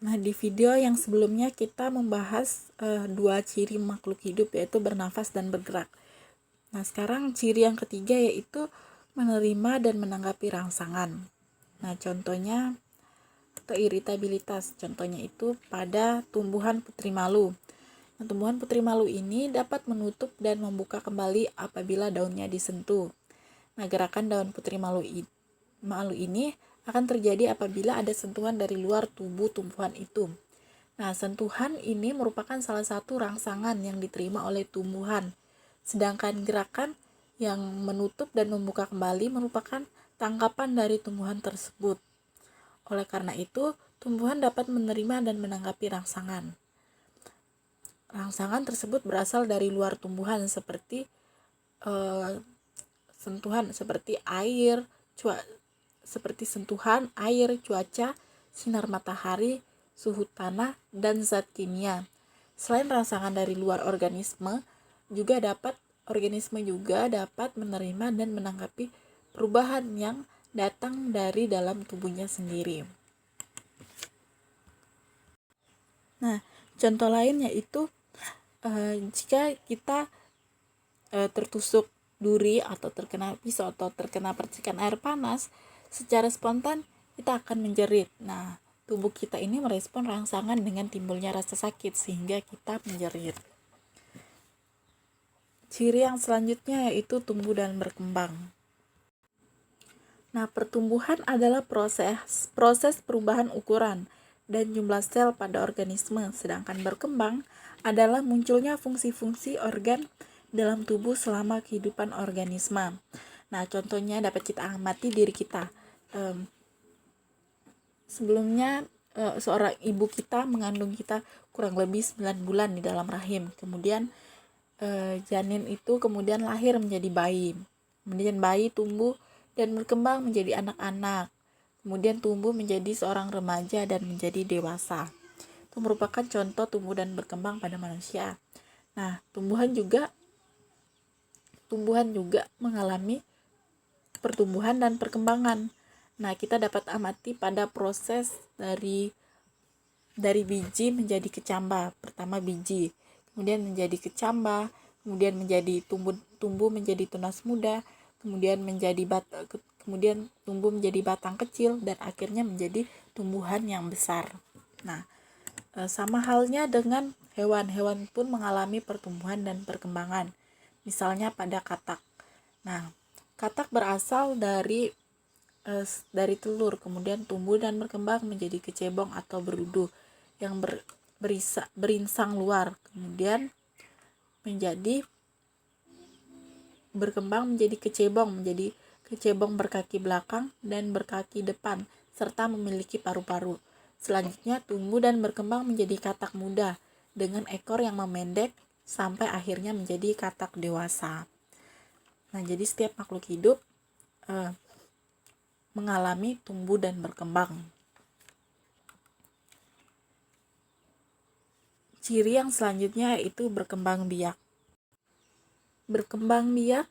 Nah, di video yang sebelumnya kita membahas dua ciri makhluk hidup, yaitu bernafas dan bergerak. Nah, sekarang ciri yang ketiga yaitu menerima dan menanggapi rangsangan. Nah, contohnya atau iritabilitas. Contohnya itu pada tumbuhan putri malu. Nah, tumbuhan putri malu ini dapat menutup dan membuka kembali apabila daunnya disentuh. Nah, gerakan daun putri malu ini akan terjadi apabila ada sentuhan dari luar tubuh tumbuhan itu. Nah, sentuhan ini merupakan salah satu rangsangan yang diterima oleh tumbuhan. Sedangkan gerakan yang menutup dan membuka kembali merupakan tangkapan dari tumbuhan tersebut. Oleh karena itu, tumbuhan dapat menerima dan menanggapi rangsangan. Rangsangan tersebut berasal dari luar tumbuhan seperti sentuhan seperti air, sentuhan air, cuaca, sinar matahari, suhu tanah, dan zat kimia. Selain rangsangan dari luar organisme juga dapat menerima dan menanggapi perubahan yang datang dari dalam tubuhnya sendiri. Nah, contoh lain yaitu jika kita tertusuk duri atau terkena pisau atau terkena percikan air panas, secara spontan kita akan menjerit. Nah, tubuh kita ini merespon rangsangan dengan timbulnya rasa sakit sehingga kita menjerit. Ciri yang selanjutnya yaitu tumbuh dan berkembang. Nah, pertumbuhan adalah proses perubahan ukuran dan jumlah sel pada organisme, sedangkan berkembang adalah munculnya fungsi-fungsi organ dalam tubuh selama kehidupan organisme. Nah, contohnya dapat kita amati diri kita. Sebelumnya seorang ibu kita mengandung kita kurang lebih 9 bulan di dalam rahim. Kemudian janin itu kemudian lahir menjadi bayi. Kemudian bayi tumbuh dan berkembang menjadi anak-anak. Kemudian tumbuh menjadi seorang remaja dan menjadi dewasa. Itu merupakan contoh tumbuh dan berkembang pada manusia. Nah, tumbuhan juga mengalami pertumbuhan dan perkembangan. Nah, kita dapat amati pada proses dari biji menjadi kecambah. Pertama biji, kemudian menjadi kecambah, kemudian menjadi tumbuh menjadi tunas muda, kemudian tumbuh menjadi batang kecil, dan akhirnya menjadi tumbuhan yang besar. Nah, sama halnya dengan hewan pun mengalami pertumbuhan dan perkembangan. Misalnya pada katak. Nah, katak berasal dari telur, kemudian tumbuh dan berkembang menjadi kecebong atau berudu yang berinsang luar, kemudian berkembang menjadi kecebong berkaki belakang dan berkaki depan serta memiliki paru-paru. Selanjutnya tumbuh dan berkembang menjadi katak muda dengan ekor yang memendek sampai akhirnya menjadi katak dewasa. Nah, jadi setiap makhluk hidup mengalami tumbuh dan berkembang. Ciri yang selanjutnya yaitu berkembang biak. Berkembang biak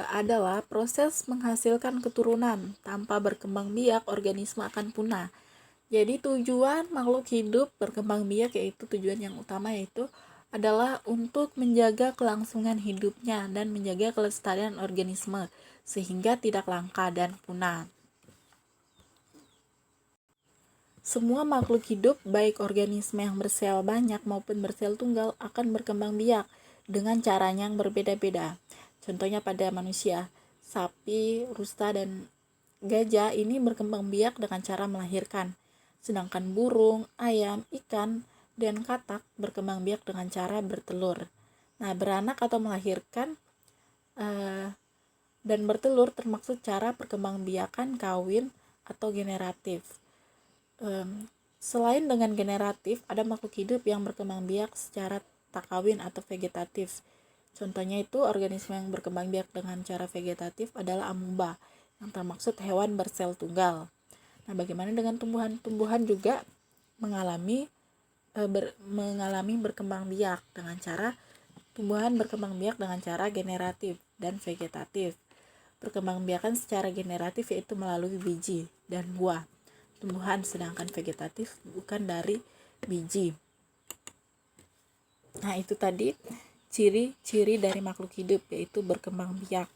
adalah proses menghasilkan keturunan. Tanpa berkembang biak, organisme akan punah. Jadi tujuan makhluk hidup berkembang biak yaitu tujuan yang utama yaitu adalah untuk menjaga kelangsungan hidupnya dan menjaga kelestarian organisme sehingga tidak langka dan punah. Semua makhluk hidup, baik organisme yang bersel banyak maupun bersel tunggal, akan berkembang biak dengan caranya yang berbeda-beda. Contohnya pada manusia, sapi, rusa, dan gajah ini berkembang biak dengan cara melahirkan. Sedangkan burung, ayam, ikan, dan katak berkembang biak dengan cara bertelur. Nah, beranak atau melahirkan dan bertelur termaksud cara perkembangbiakan kawin atau generatif. Selain dengan generatif, ada makhluk hidup yang berkembang biak secara tak kawin atau vegetatif. Contohnya itu organisme yang berkembang biak dengan cara vegetatif adalah amuba, yang termaksud hewan bersel tunggal. Nah, bagaimana dengan tumbuhan? Tumbuhan juga mengalami berkembang biak dengan cara generatif dan vegetatif. Perkembangbiakan secara generatif yaitu melalui biji dan buah. tumbuhan, sedangkan vegetatif bukan dari biji. Nah, itu tadi ciri-ciri dari makhluk hidup, yaitu berkembang biak.